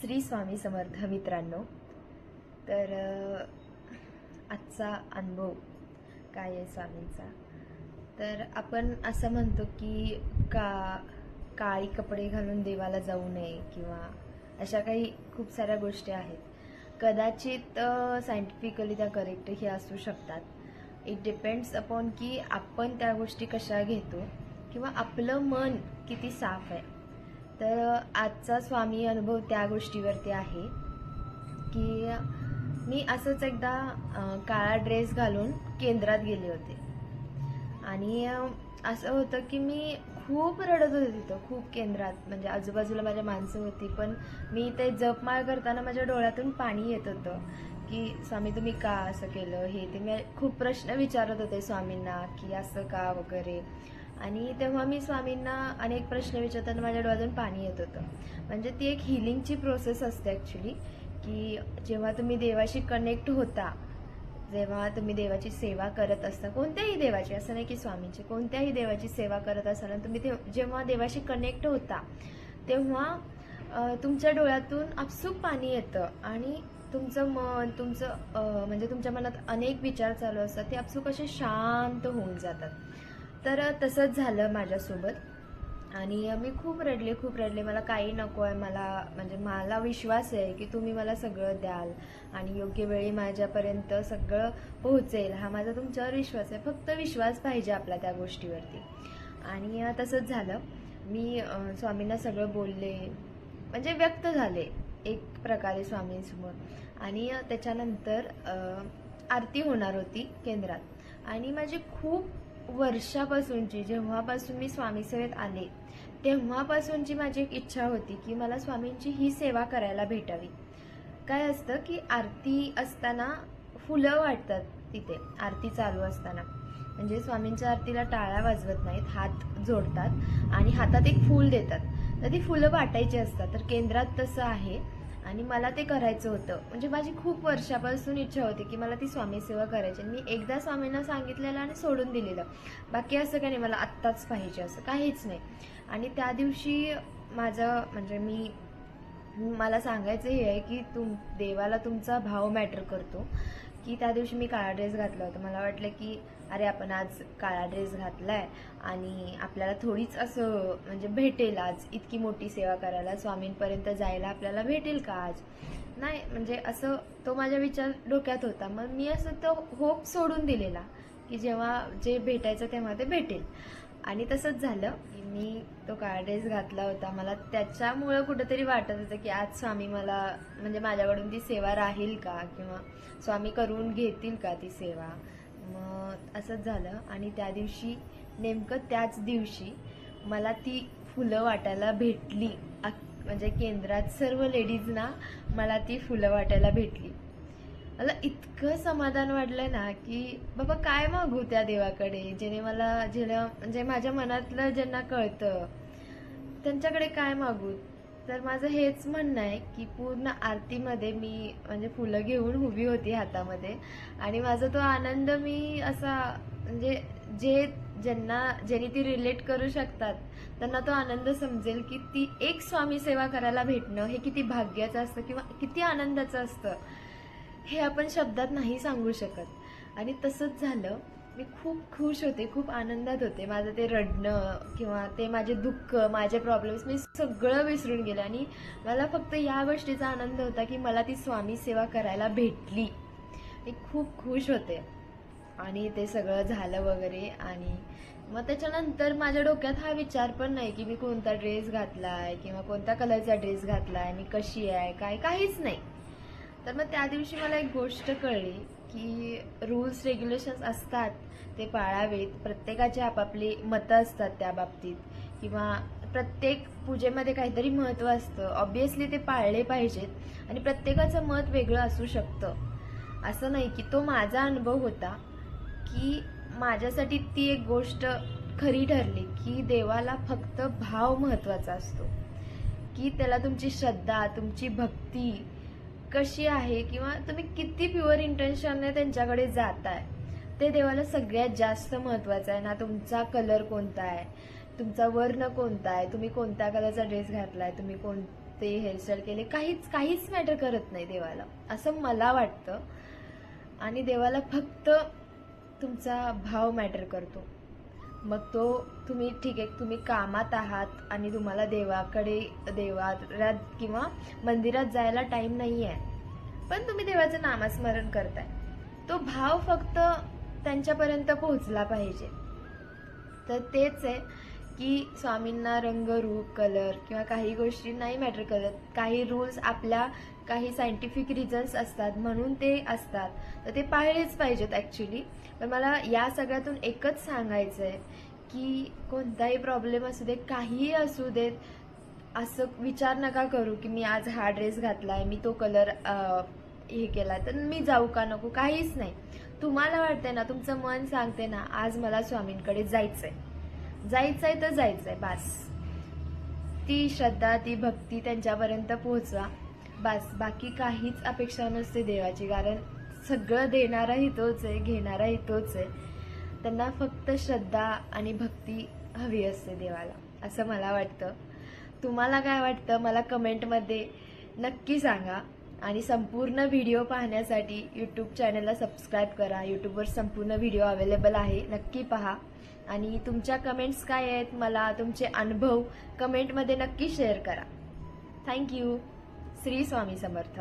श्री स्वामी समर्थ मित्रांनो. तर आजचा अनुभव काय आहे स्वामींचा. तर आपण असं म्हणतो की काळी कपडे घालून देवाला जाऊ नये किंवा अशा काही खूप साऱ्या गोष्टी आहेत. कदाचित सायंटिफिकली त्या करेक्टही असू शकतात. इट डिपेंड्स अपॉन की आपण त्या गोष्टी कशा घेतो किंवा आपलं मन किती साफ आहे. तर आजचा स्वामी अनुभव त्या गोष्टीवरती आहे की मी असंच एकदा काळा ड्रेस घालून केंद्रात गेले होते आणि असं होतं की मी खूप रडत होते तिथं, खूप केंद्रात. म्हणजे आजूबाजूला माझ्या माणसं होती, पण मी ते जपमाळ करताना माझ्या डोळ्यातून पाणी येत होतं की स्वामी तुम्ही का असं केलं, हे ते मी खूप प्रश्न विचारत होते स्वामींना की असं का वगैरे. आणि तेव्हा मी स्वामींना अनेक प्रश्न विचारताना माझ्या डोळ्यातून पाणी येत होतं. म्हणजे ती एक हिलिंगची प्रोसेस असते ॲक्च्युली, की जेव्हा तुम्ही देवाशी कनेक्ट होता, जेव्हा तुम्ही देवाची सेवा करत असता, कोणत्याही देवाची, असं नाही की स्वामींची, कोणत्याही देवाची सेवा करत असताना तुम्ही जेव्हा देवाशी कनेक्ट होता तेव्हा तुमच्या डोळ्यातून आपसूक पाणी येतं आणि तुमचं मन, म्हणजे तुमच्या मनात अनेक विचार चालू असतात, ते आपसूक असे शांत होऊन जातात. तर तसंच झालं माझ्यासोबत आणि मी खूप रडले. मला काही नको आहे, मला विश्वास आहे की तुम्ही मला सगळं द्याल आणि योग्य वेळी माझ्यापर्यंत सगळं पोहोचेल, हा माझा तुमच्यावर विश्वास आहे. फक्त विश्वास पाहिजे आपला त्या गोष्टीवरती. आणि तसंच झालं. मी स्वामींना सगळं बोलले, म्हणजे व्यक्त झाले एक प्रकारे स्वामींसमोर. आणि त्याच्यानंतर आरती होणार होती केंद्रात आणि माझी खूप वर्षापासूनची, जेव्हापासून मी स्वामी सेवेत आले तेव्हापासूनची माझी एक इच्छा होती की मला स्वामींची ही सेवा करायला भेटावी. काय असतं की आरती असताना फुलं वाटतात, तिथे आरती चालू असताना. म्हणजे स्वामींच्या आरतीला टाळ्या वाजवत नाहीत, हात जोडतात आणि हातात एक फूल देतात. तर ती फुलं वाटायची असतात. तर केंद्रात तसं आहे आणि मला ते करायचं होतं. म्हणजे माझी खूप वर्षापासून इच्छा होती की मला ती स्वामी सेवा करायची. मी एकदा स्वामींना सांगितलेलं आणि सोडून दिलेलं. बाकी असं काही नाही मला आत्ताच पाहिजे असं काहीच नाही. आणि त्या दिवशी माझं म्हणजे मला सांगायचं हे आहे की देवाला तुमचा भाव मॅटर करतो. की त्या दिवशी मी काळा ड्रेस घातला होता. मला वाटलं की अरे आपण आज काळा ड्रेस घातलाय आणि आपल्याला थोडीच असं म्हणजे भेटेल आज, इतकी मोठी सेवा करायला, स्वामींपर्यंत जायला आपल्याला भेटेल का आज, नाही म्हणजे असं तो माझा विचार डोक्यात होता. मग मी असं तो होप सोडून दिलेला की जेव्हा जे भेटायचं तेव्हा ते भेटेल. आणि तसंच झालं. मी तो काळा ड्रेस घातला होता. मला त्याच्यामुळं कुठंतरी वाटत होतं की आज स्वामी मला म्हणजे माझ्याकडून ती सेवा राहील का किंवा स्वामी करून घेतील का ती सेवा. मग असंच झालं. आणि त्या दिवशी, नेमकं त्याच दिवशी मला ती फुलं वाटायला भेटली. म्हणजे केंद्रात सर्व लेडीजना मला ती फुलं वाटायला भेटली. मला इतकं समाधान वाटलं ना की बाबा काय मागू त्या देवाकडे, म्हणजे माझ्या मनातलं ज्यांना कळतं त्यांच्याकडे काय मागू. तर माझं हेच म्हणणं आहे की पूर्ण आरतीमध्ये मी म्हणजे फुलं घेऊन उभी होती हातामध्ये आणि माझा तो आनंद मी असा म्हणजे ज्यांनी ती रिलेट करू शकतात त्यांना तो आनंद समजेल की ती एक स्वामी सेवा करायला भेटणं हे किती भाग्याचं असतं किंवा किती आनंदाचं असतं, हे आपण शब्दात नाही सांगू शकत. आणि तसंच झालं. मी खूप खुश होते, खूप आनंदात होते. माझं ते रडणं किंवा ते माझे दुःख, माझे प्रॉब्लेम्स मी सगळं विसरून गेले आणि मला फक्त या गोष्टीचा आनंद होता की मला ती स्वामी सेवा करायला भेटली. मी खूप खुश होते. आणि ते सगळं झालं वगैरे. आणि मग त्याच्यानंतर माझ्या डोक्यात हा विचार पण नाही की मी कोणता ड्रेस घातलाय किंवा कोणत्या कलरचा ड्रेस घातलाय, मी कशी आहे, काहीच नाही. तर मग त्या दिवशी मला एक गोष्ट कळली की रूल्स रेग्युलेशन्स असतात ते पाळावेत. प्रत्येकाचे आपापली मतं असतात त्या बाबतीत किंवा प्रत्येक पूजेमध्ये काहीतरी महत्त्व असतं. ऑब्विसली ते पाळले पाहिजेत आणि प्रत्येकाचं मत वेगळं असू शकतं. असं नाही की तो माझा अनुभव होता की माझ्यासाठी ती एक गोष्ट खरी ठरली की देवाला फक्त भाव महत्त्वाचा असतो, की त्याला तुमची श्रद्धा, तुमची भक्ती कशी आहे किंवा तुम्ही किती प्युअर इंटेन्शनने त्यांच्याकडे जाताय ते देवाला सगळ्यात जास्त महत्त्वाचं आहे. ना तुमचा कलर कोणता आहे, तुमचा वर्ण कोणता आहे, तुम्ही कोणत्या कलरचा ड्रेस घातलाय, तुम्ही असते, हेअरस्टाईल केले, काहीच मॅटर करत नाही देवाला, असं मला वाटतं. आणि देवाला फक्त तुमचा भाव मॅटर करतो. मग तो तुम्ही ठीक आहे, तुम्ही कामात आहात आणि तुम्हाला देवात किंवा मंदिरात जायला टाइम नाही आहे, पण तुम्ही देवाचं नामस्मरण करताय, तो भाव फक्त त्यांच्यापर्यंत पोहोचला पाहिजे. तर तेच आहे की स्वामींना रंग, रूप, कलर किंवा काही गोष्टी नाही मॅटर करत. काही रूल्स आपल्या काही सायंटिफिक रिझन्स असतात म्हणून ते असतात, तर ते पाळलेच पाहिजेत ॲक्च्युली. पण मला या सगळ्यातून एकच सांगायचं आहे की कोणताही प्रॉब्लेम असू दे, काहीही असू देत, असं विचार नका करू की मी आज हा ड्रेस घातलाय, मी तो कलर हे केला तर मी जाऊ का नको. काहीच नाही. तुम्हाला वाटतंय ना, तुमचं मन सांगते ना आज मला स्वामींकडे जायचंय तर जायचंय, बस. ती श्रद्धा, ती भक्ती त्यांच्यापर्यंत पोहोचवा, बस. बाकी काहीच अपेक्षा नसते देवाची, कारण सगळं देणाराही तोच आहे, घेणाराही तोच आहे. त्यांना फक्त श्रद्धा आणि भक्ती हवी असते देवाला, असं मला वाटतं. तुम्हाला काय वाटतं मला कमेंटमध्ये नक्की सांगा. आणि संपूर्ण व्हिडिओ पाहण्यासाठी यूट्यूब चॅनलला सबस्क्राईब करा. यूट्यूबवर संपूर्ण व्हिडिओ अवेलेबल आहे, नक्की पहा. आणि तुमच्या कमेंट्स काय आहेत, मला तुमचे अनुभव कमेंटमध्ये नक्की शेअर करा. थँक्यू. श्री स्वामी समर्थ.